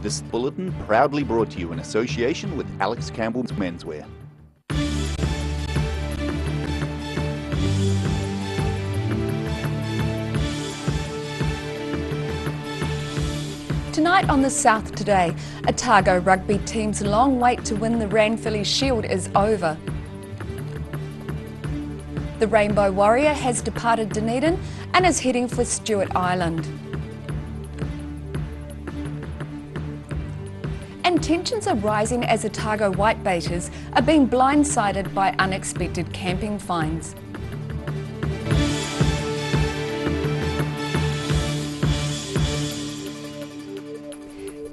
This bulletin proudly brought to you in association with Alex Campbell's Menswear. Tonight on the South Today, Otago rugby team's long wait to win the Ranfurly Shield is over. The Rainbow Warrior has departed Dunedin and is heading for Stewart Island. And tensions are rising as Otago whitebaiters are being blindsided by unexpected camping fines.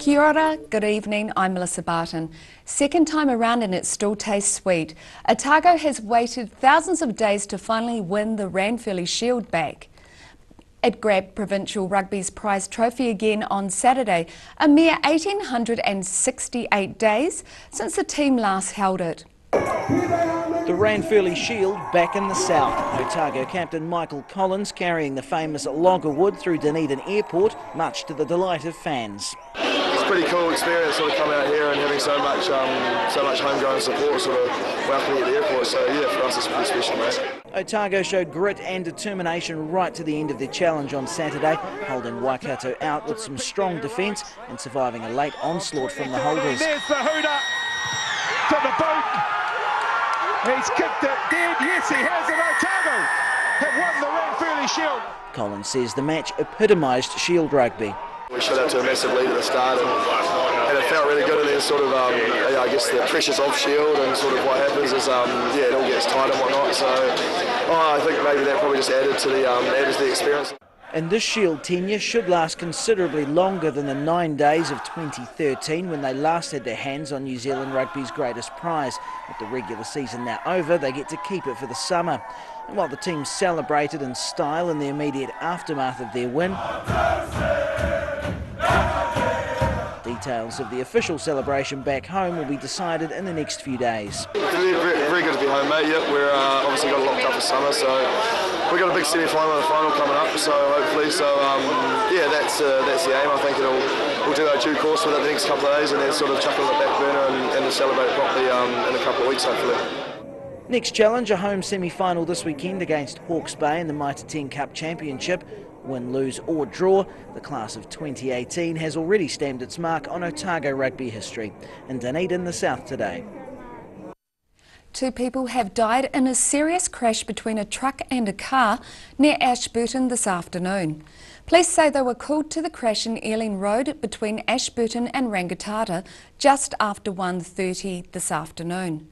Kia ora, good evening, I'm Melissa Barton. Second time around and it still tastes sweet. Otago has waited thousands of days to finally win the Ranfurly Shield back. It grabbed Provincial Rugby's prize trophy again on Saturday, a mere 1,868 days since the team last held it. The Ranfurly Shield back in the south. Otago captain Michael Collins carrying the famous loggerwood through Dunedin Airport, much to the delight of fans. It's a pretty cool experience sort of coming out here and having so much homegrown support sort of welcoming at the airport. So yeah, for us it's pretty special, mate. Otago showed grit and determination right to the end of their challenge on Saturday, holding Waikato out with some strong defence and surviving a late onslaught from the holders. There's the hooter to the boot. He's kicked it dead. Yes, he has, and Otago have won the Ranfurly Shield. Collins says the match epitomised Shield rugby. We shot out to a massive lead at the start and it felt really good, and then sort of, I guess the pressures of Shield and sort of what happens is, it all gets tight and whatnot, so I think maybe that probably just added to the experience. And this Shield tenure should last considerably longer than the 9 days of 2013 when they last had their hands on New Zealand rugby's greatest prize. With the regular season now over, they get to keep it for the summer. And while the team celebrated in style in the immediate aftermath of their win, details of the official celebration back home will be decided in the next few days. Very good to be home, mate. Yep, we're obviously got it locked up for summer, so we've got a big semi-final and a final coming up, so hopefully, yeah, that's the aim. I think we'll do our due course with it the next couple of days and then sort of chuck it on the back burner and to celebrate it properly in a couple of weeks, hopefully. Next challenge, a home semi-final this weekend against Hawke's Bay in the Mitre 10 Cup Championship. Win, lose or draw, the class of 2018 has already stamped its mark on Otago rugby history. In Dunedin, the South Today. 2 people have died in a serious crash between a truck and a car near Ashburton this afternoon. Police say they were called to the crash in Ealing Road between Ashburton and Rangitata just after 1:30 this afternoon.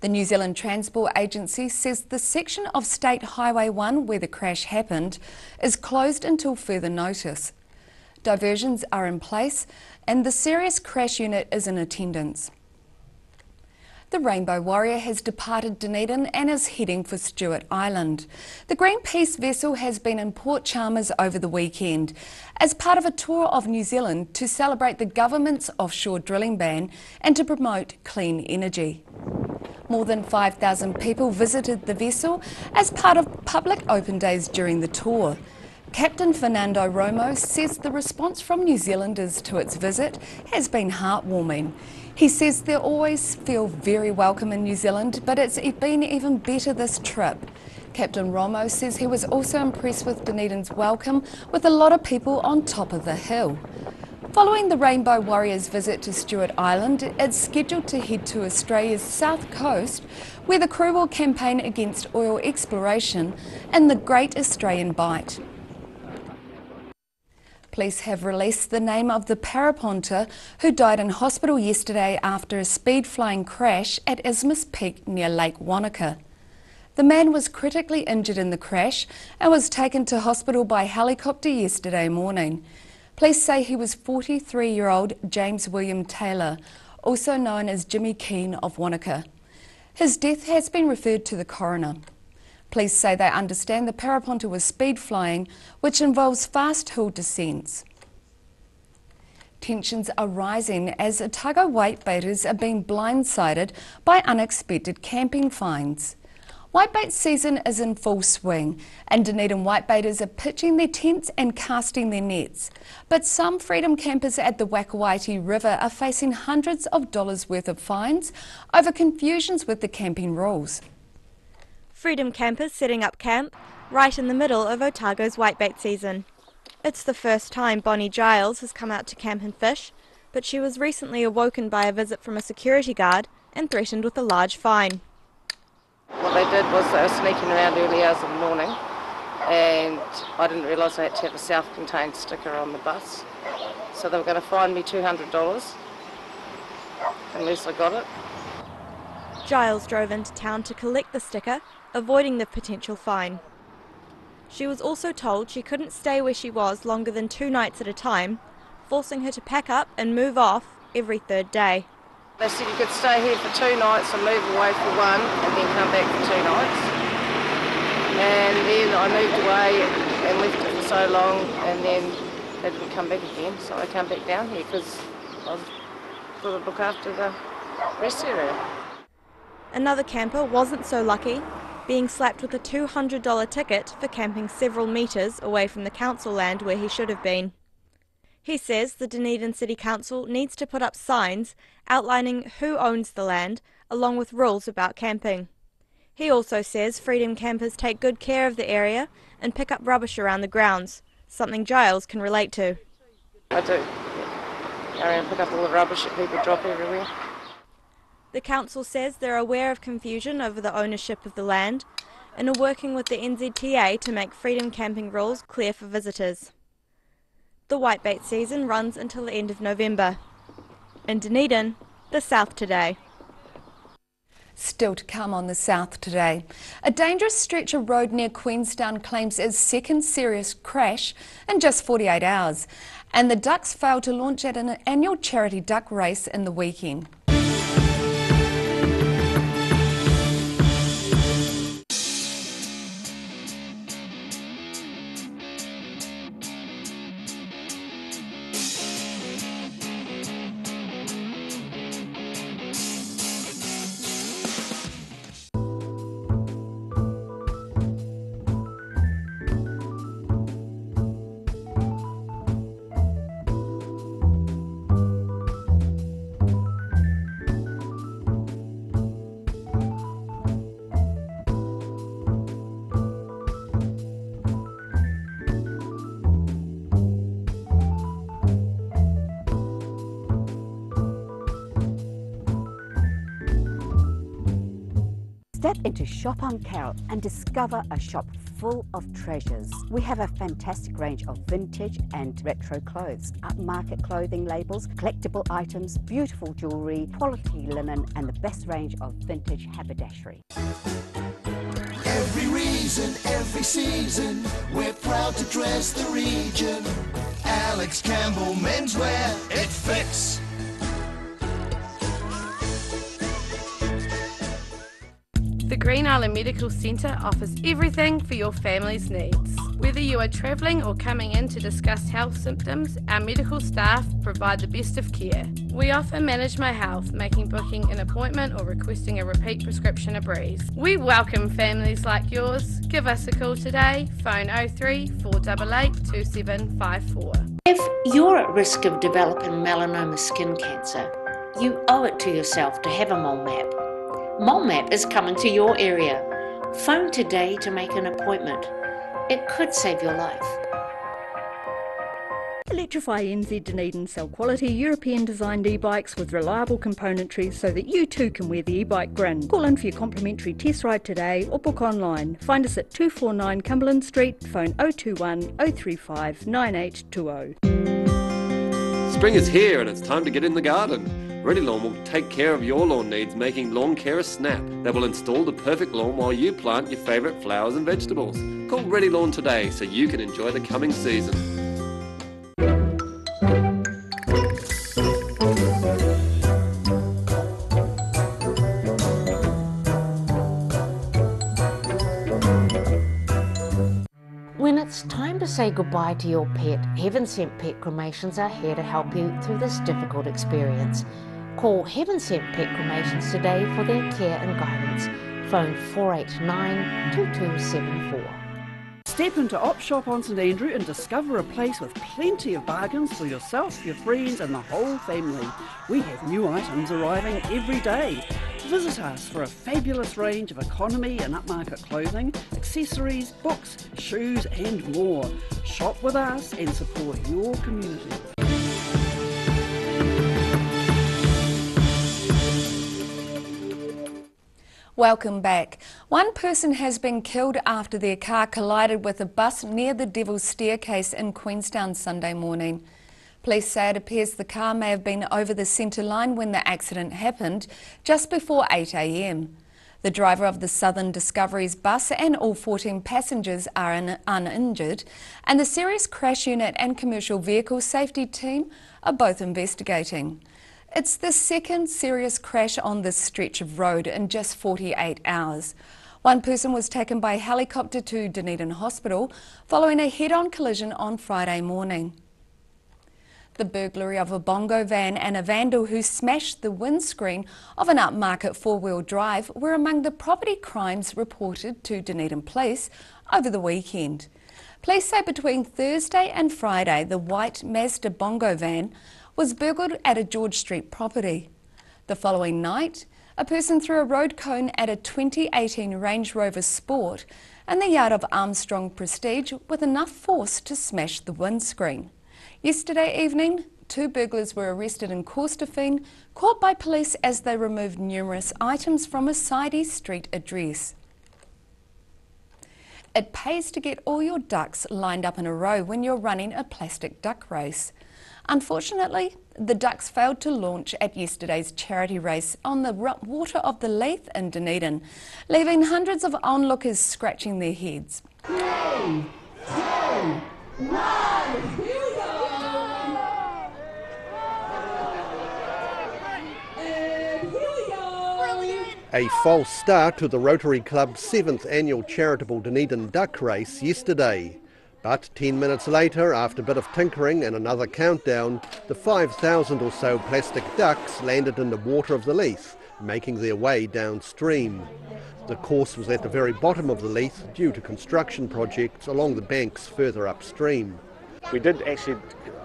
The New Zealand Transport Agency says the section of State Highway 1 where the crash happened is closed until further notice. Diversions are in place and the serious crash unit is in attendance. The Rainbow Warrior has departed Dunedin and is heading for Stewart Island. The Greenpeace vessel has been in Port Chalmers over the weekend as part of a tour of New Zealand to celebrate the government's offshore drilling ban and to promote clean energy. More than 5,000 people visited the vessel as part of public open days during the tour. Captain Fernando Romo says the response from New Zealanders to its visit has been heartwarming. He says they always feel very welcome in New Zealand, but it's been even better this trip. Captain Romo says he was also impressed with Dunedin's welcome, with a lot of people on top of the hill. Following the Rainbow Warrior's visit to Stewart Island, it's scheduled to head to Australia's south coast, where the crew will campaign against oil exploration and the Great Australian Bight. Police have released the name of the paraponter who died in hospital yesterday after a speed-flying crash at Isthmus Peak near Lake Wanaka. The man was critically injured in the crash and was taken to hospital by helicopter yesterday morning. Police say he was 43-year-old James William Taylor, also known as Jimmy Keane of Wanaka. His death has been referred to the coroner. Police say they understand the paraponter was speed flying, which involves fast hill descents. Tensions are rising as Otago whitebaiters are being blindsided by unexpected camping fines. Whitebait season is in full swing, and Dunedin whitebaiters are pitching their tents and casting their nets. But some freedom campers at the Wakawaiti River are facing hundreds of dollars worth of fines over confusions with the camping rules. Freedom campers setting up camp right in the middle of Otago's whitebait season. It's the first time Bonnie Giles has come out to camp and fish, but she was recently awoken by a visit from a security guard and threatened with a large fine. What they did was they were sneaking around early hours of the morning, and I didn't realise I had to have a self-contained sticker on the bus. So they were going to fine me $200 unless I got it. Giles drove into town to collect the sticker, avoiding the potential fine. She was also told she couldn't stay where she was longer than 2 nights at a time, forcing her to pack up and move off every 3rd day. They said you could stay here for 2 nights and move away for 1 and then come back for 2 nights. And then I moved away and left it for so long, and then they didn't come back again, so I came back down here because I thought I'd look after the rest area. Another camper wasn't so lucky, being slapped with a $200 ticket for camping several metres away from the council land where he should have been. He says the Dunedin City Council needs to put up signs outlining who owns the land, along with rules about camping. He also says freedom campers take good care of the area and pick up rubbish around the grounds, something Giles can relate to. I do. Yeah. I pick up all the rubbish that people drop everywhere. The council says they're aware of confusion over the ownership of the land and are working with the NZTA to make freedom camping rules clear for visitors. The whitebait season runs until the end of November. In Dunedin, the South Today. Still to come on the South Today. A dangerous stretch of road near Queenstown claims its second serious crash in just 48 hours. And the Ducks failed to launch at an annual charity duck race in the weekend. Step into Shop on Carroll and discover a shop full of treasures. We have a fantastic range of vintage and retro clothes, upmarket clothing labels, collectible items, beautiful jewellery, quality linen and the best range of vintage haberdashery. Every reason, every season, we're proud to dress the region. Alex Campbell Menswear, it fits. The Green Island Medical Centre offers everything for your family's needs. Whether you are travelling or coming in to discuss health symptoms, our medical staff provide the best of care. We offer Manage My Health, making booking an appointment or requesting a repeat prescription a breeze. We welcome families like yours. Give us a call today, phone 03 488 2754. If you're at risk of developing melanoma skin cancer, you owe it to yourself to have a mole map. Mole Map is coming to your area. Phone today to make an appointment. It could save your life. Electrify NZ Dunedin sell quality European designed e-bikes with reliable componentry so that you too can wear the e-bike grin. Call in for your complimentary test ride today or book online. Find us at 249 Cumberland Street, phone 021 035 9820. Spring is here and it's time to get in the garden. Ready Lawn will take care of your lawn needs, making lawn care a snap. They will install the perfect lawn while you plant your favourite flowers and vegetables. Call Ready Lawn today so you can enjoy the coming season. When it's time to say goodbye to your pet, Heaven Sent Pet Cremations are here to help you through this difficult experience. Call Heaven Sent Pet Cremations today for their care and guidance. Phone 489 2274. Step into Op Shop on St Andrew and discover a place with plenty of bargains for yourself, your friends and the whole family. We have new items arriving every day. Visit us for a fabulous range of economy and upmarket clothing, accessories, books, shoes and more. Shop with us and support your community. Welcome back. One person has been killed after their car collided with a bus near the Devil's Staircase in Queenstown Sunday morning. Police say it appears the car may have been over the centre line when the accident happened, just before 8 a.m. The driver of the Southern Discoveries bus and all 14 passengers are uninjured, and the Serious Crash Unit and Commercial Vehicle Safety Team are both investigating. It's the second serious crash on this stretch of road in just 48 hours. One person was taken by helicopter to Dunedin Hospital following a head-on collision on Friday morning. The burglary of a bongo van and a vandal who smashed the windscreen of an upmarket four-wheel drive were among the property crimes reported to Dunedin Police over the weekend. Police say between Thursday and Friday, the white Mazda bongo van was burgled at a George Street property. The following night, a person threw a road cone at a 2018 Range Rover Sport in the yard of Armstrong Prestige with enough force to smash the windscreen. Yesterday evening, two burglars were arrested in Corstorphine, caught by police as they removed numerous items from a Sidey Street address. It pays to get all your ducks lined up in a row when you're running a plastic duck race. Unfortunately, the ducks failed to launch at yesterday's charity race on the water of the Leith in Dunedin, leaving hundreds of onlookers scratching their heads. 3, 2, 1, here we go! And here we go! Brilliant! A false start to the Rotary Club's 7th annual charitable Dunedin Duck Race yesterday. But 10 minutes later, after a bit of tinkering and another countdown, the 5,000 or so plastic ducks landed in the water of the Leith, making their way downstream. The course was at the very bottom of the Leith due to construction projects along the banks further upstream. We did actually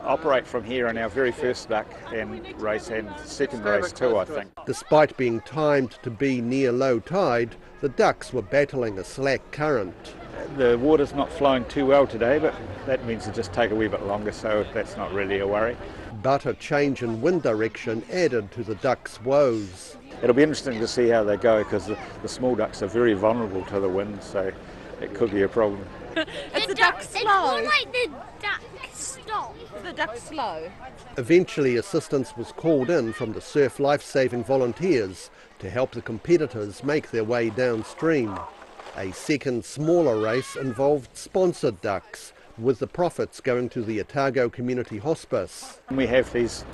operate from here in our very first duck and race and second race too, I think. Despite being timed to be near low tide, the ducks were battling a slack current. The water's not flowing too well today, but that means it'll just take a wee bit longer, so that's not really a worry. But a change in wind direction added to the ducks' woes. It'll be interesting to see how they go, because the small ducks are very vulnerable to the wind, so it could be a problem. Is the duck slow? It's more like the duck stop. Is the duck slow? Eventually assistance was called in from the surf life-saving volunteers to help the competitors make their way downstream. A second smaller race involved sponsored ducks, with the profits going to the Otago Community Hospice. We have these,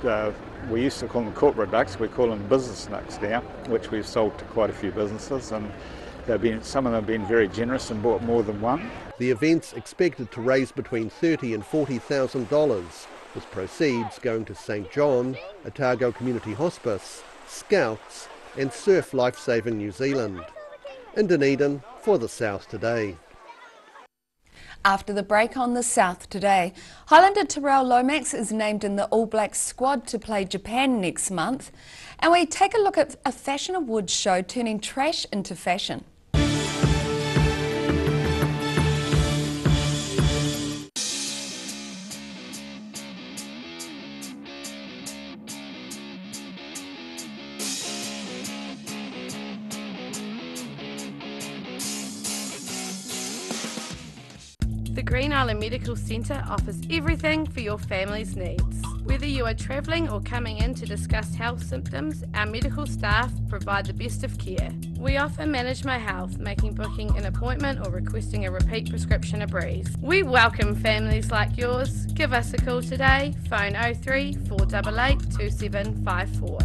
we used to call them corporate ducks, we call them business ducks now, which we've sold to quite a few businesses, and some of them have been very generous and bought more than one. The event's expected to raise between $30,000 and $40,000, with proceeds going to St John, Otago Community Hospice, Scouts and Surf Lifesaving New Zealand. In Dunedin, for the South Today. After the break on the South Today, Highlander Terrell Lomax is named in the All Blacks squad to play Japan next month. And we take a look at a fashion awards show turning trash into fashion. The Green Island Medical Centre offers everything for your family's needs. Whether you are travelling or coming in to discuss health symptoms, our medical staff provide the best of care. We offer Manage My Health, making booking an appointment or requesting a repeat prescription a breeze. We welcome families like yours. Give us a call today, phone 03 488 2754.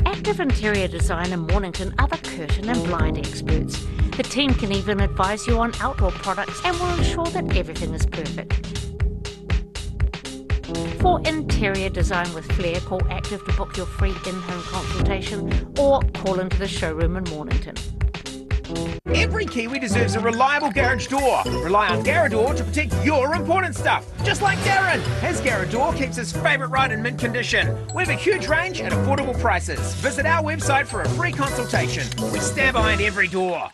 Active Interior Design in Mornington are the curtain and blind experts. The team can even advise you on outdoor products and will ensure that everything is perfect. For interior design with flair, call Active to book your free in-home consultation or call into the showroom in Mornington. Every Kiwi deserves a reliable garage door. Rely on Garador to protect your important stuff. Just like Darren, his Garador keeps his favourite ride in mint condition. We have a huge range at affordable prices. Visit our website for a free consultation. We stand behind every door.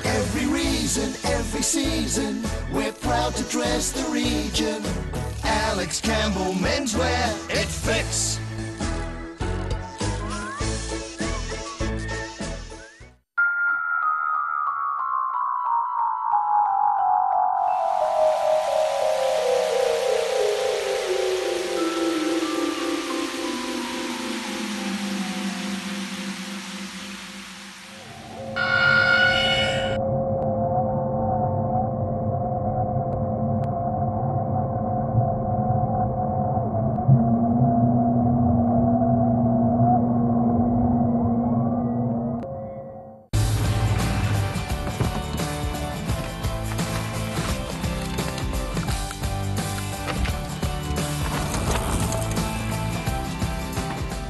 Every reason, every season, we're proud to dress the region. Alex Campbell Menswear, it fits.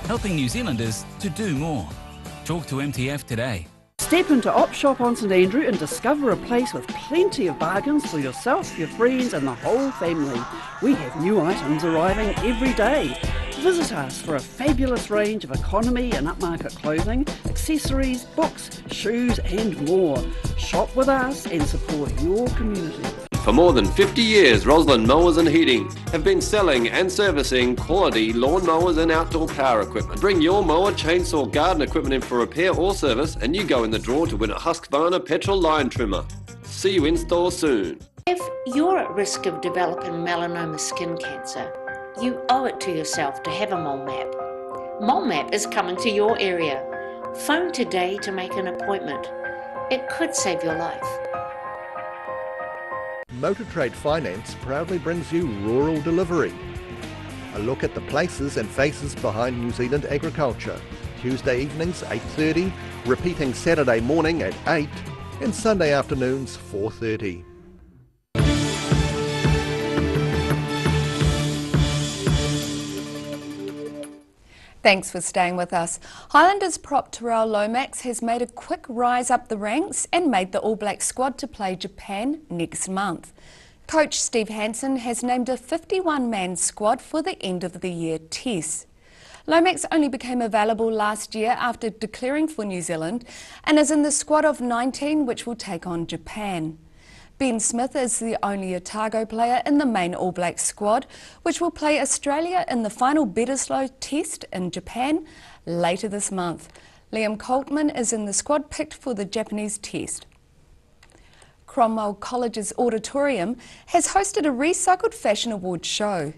Helping New Zealanders to do more. Talk to MTF today. Step into Op Shop on St Andrew and discover a place with plenty of bargains for yourself, your friends and the whole family. We have new items arriving every day. Visit us for a fabulous range of economy and upmarket clothing, accessories, books, shoes and more. Shop with us and support your community. For more than 50 years, Roslyn Mowers and Heating have been selling and servicing quality lawn mowers and outdoor power equipment. Bring your mower, chainsaw, garden equipment in for repair or service and you go in the draw to win a Husqvarna petrol line trimmer. See you in store soon. If you're at risk of developing melanoma skin cancer, you owe it to yourself to have a mole map. Mole map is coming to your area. Phone today to make an appointment. It could save your life. Motor Trade Finance proudly brings you Rural Delivery. A look at the places and faces behind New Zealand agriculture. Tuesday evenings 8:30, repeating Saturday morning at 8 and Sunday afternoons 4:30. Thanks for staying with us. Highlanders prop Terrell Lomax has made a quick rise up the ranks and made the All Black squad to play Japan next month. Coach Steve Hansen has named a 51-man squad for the end of the year test. Lomax only became available last year after declaring for New Zealand and is in the squad of 19 which will take on Japan. Ben Smith is the only Otago player in the main All Black squad, which will play Australia in the final Bledisloe test in Japan later this month. Liam Coltman is in the squad picked for the Japanese test. Cromwell College's auditorium has hosted a recycled fashion awards show.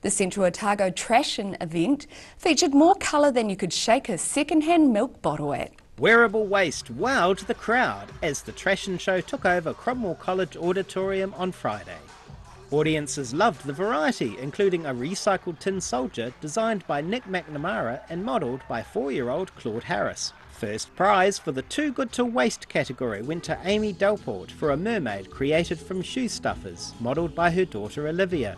The Central Otago Trashin event featured more colour than you could shake a second-hand milk bottle at. Wearable waste wowed the crowd as the Trashin show took over Cromwell College Auditorium on Friday. Audiences loved the variety, including a recycled tin soldier designed by Nick McNamara and modelled by 4-year-old Claude Harris. First prize for the Too Good to Waste category went to Amy Delport for a mermaid created from shoe stuffers, modelled by her daughter Olivia.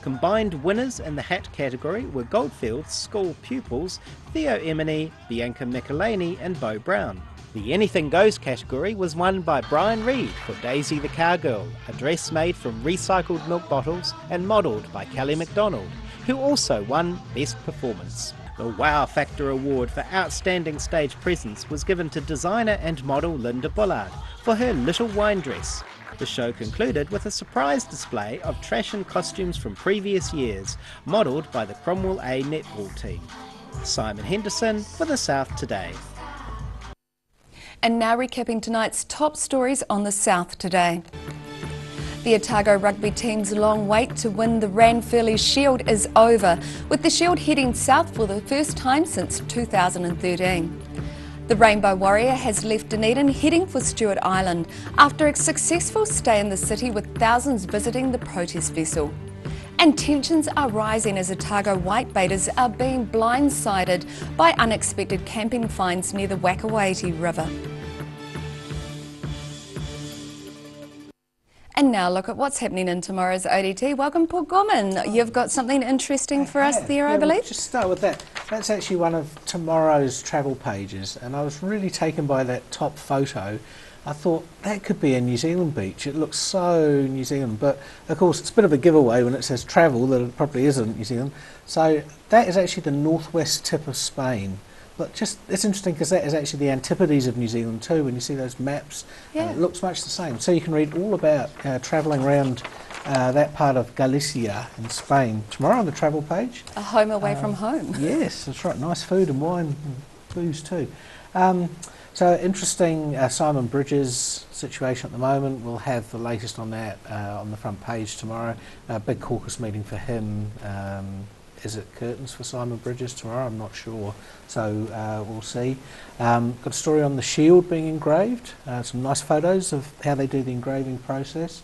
Combined winners in the hat category were Goldfields school pupils Theo Emini, Bianca Michelini and Beau Brown. The Anything Goes category was won by Brian Reid for Daisy the Cowgirl, a dress made from recycled milk bottles and modelled by Kelly McDonald, who also won Best Performance. The Wow Factor Award for Outstanding Stage Presence was given to designer and model Linda Bullard for her Little Wine dress. The show concluded with a surprise display of Trashin costumes from previous years, modelled by the Cromwell A netball team. Simon Henderson for the South Today. And now recapping tonight's top stories on the South Today. The Otago rugby team's long wait to win the Ranfurly Shield is over, with the Shield heading south for the first time since 2013. The Rainbow Warrior has left Dunedin heading for Stewart Island after a successful stay in the city with thousands visiting the protest vessel. And tensions are rising as Otago whitebaiters are being blindsided by unexpected camping fines near the Wakawaiti River. And now look at what's happening in tomorrow's ODT. Welcome, Paul Gorman. You've got something interesting for us there, I believe. Just start with that. That's actually one of tomorrow's travel pages, and I was really taken by that top photo. I thought that could be a New Zealand beach. It looks so New Zealand, but of course it's a bit of a giveaway when it says travel that it probably isn't New Zealand. So that is actually the northwest tip of Spain. But just, it's interesting because that is actually the antipodes of New Zealand too, when you see those maps. Yeah. It looks much the same. So you can read all about travelling around that part of Galicia in Spain tomorrow on the travel page. A home away from home. Yes, that's right. Nice food and wine and booze too. So interesting Simon Bridges situation at the moment. We'll have the latest on that on the front page tomorrow. Big caucus meeting for him. Is it curtains for Simon Bridges tomorrow? I'm not sure. So we'll see. Got a story on the shield being engraved. Some nice photos of how they do the engraving process.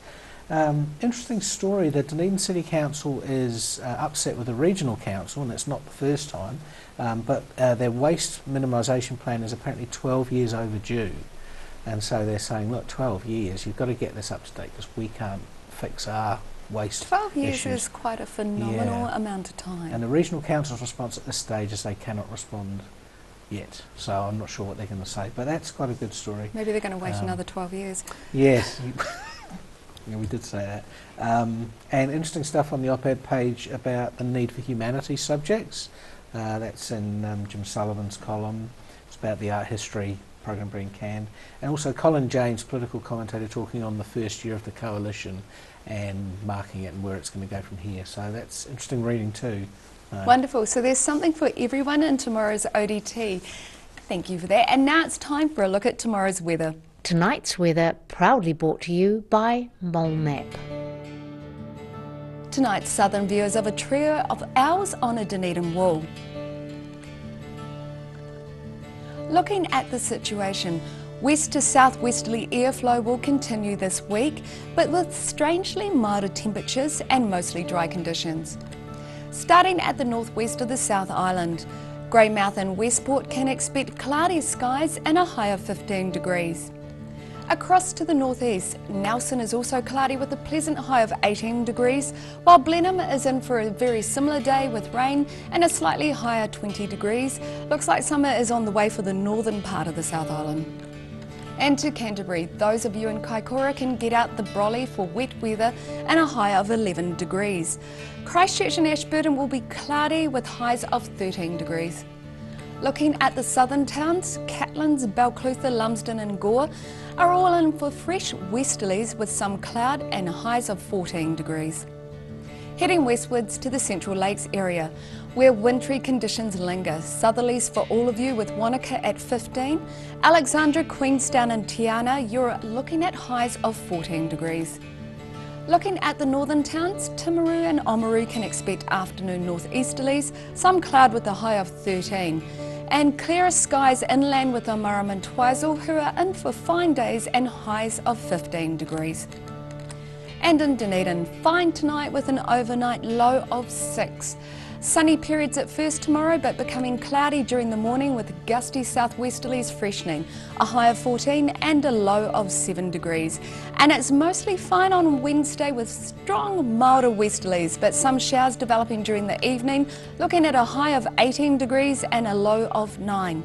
Interesting story. The Dunedin City Council is upset with the Regional Council, and that's not the first time, but their waste minimisation plan is apparently 12 years overdue. And so they're saying, look, 12 years, you've got to get this up to date because we can't fix our waste 12 years issues. is quite a phenomenal amount of time. And the Regional Council's response at this stage is they cannot respond yet. So I'm not sure what they're going to say, but that's quite a good story. Maybe they're going to wait another 12 years. Yes. Yeah, we did say that. And interesting stuff on the op-ed page about the need for humanities subjects. That's in Jim Sullivan's column. It's about the art history program being canned. And also Colin James, political commentator, talking on the first year of the coalition and marking it and where it's going to go from here. So that's interesting reading too. Wonderful. So there's something for everyone in tomorrow's ODT. Thank you for that. And now it's time for a look at tomorrow's weather. Tonight's weather proudly brought to you by MoleMap. Tonight's southern view is of a trio of owls on a Dunedin wall. Looking at the situation, west to southwesterly airflow will continue this week, but with strangely milder temperatures and mostly dry conditions. Starting at the northwest of the South Island, Greymouth and Westport can expect cloudy skies and a high of 15 degrees. Across to the northeast, Nelson is also cloudy with a pleasant high of 18 degrees, while Blenheim is in for a very similar day with rain and a slightly higher 20 degrees. Looks like summer is on the way for the northern part of the South Island. And to Canterbury, those of you in Kaikoura can get out the brolly for wet weather and a high of 11 degrees. Christchurch and Ashburton will be cloudy with highs of 13 degrees. Looking at the southern towns, Catlins, Balclutha, Lumsden and Gore are all in for fresh westerlies with some cloud and highs of 14 degrees. Heading westwards to the Central Lakes area, where wintry conditions linger. Southerlies for all of you with Wanaka at 15. Alexandra, Queenstown and Tiana, you're looking at highs of 14 degrees. Looking at the northern towns, Timaru and Oamaru can expect afternoon northeasterlies, some cloud with a high of 13. And clearer skies inland with Oamaru and Twizel, who are in for fine days and highs of 15 degrees. And in Dunedin, fine tonight with an overnight low of 6. Sunny periods at first tomorrow, but becoming cloudy during the morning with gusty southwesterlies freshening, a high of 14 and a low of 7 degrees. And it's mostly fine on Wednesday with strong, milder westerlies, but some showers developing during the evening, looking at a high of 18 degrees and a low of 9.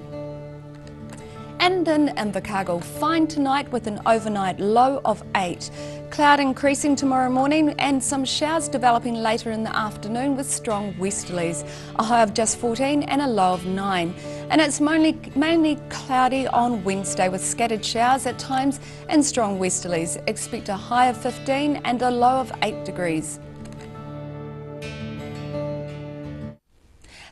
And in Invercargill, fine tonight with an overnight low of 8. Cloud increasing tomorrow morning and some showers developing later in the afternoon with strong westerlies. A high of just 14 and a low of 9. And it's mainly cloudy on Wednesday with scattered showers at times and strong westerlies. Expect a high of 15 and a low of 8 degrees.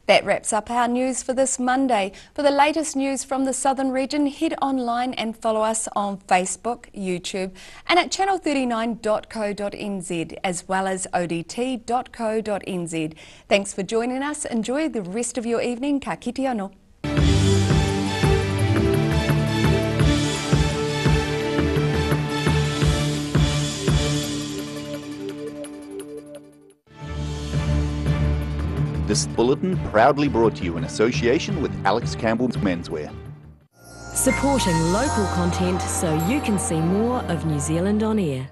That wraps up our news for this Monday. For the latest news from the southern region, head online and follow us on Facebook, YouTube and at channel39.co.nz as well as odt.co.nz. Thanks for joining us. Enjoy the rest of your evening. Ka kite anō. This bulletin proudly brought to you in association with Alex Campbell's Menswear. Supporting local content so you can see more of New Zealand on air.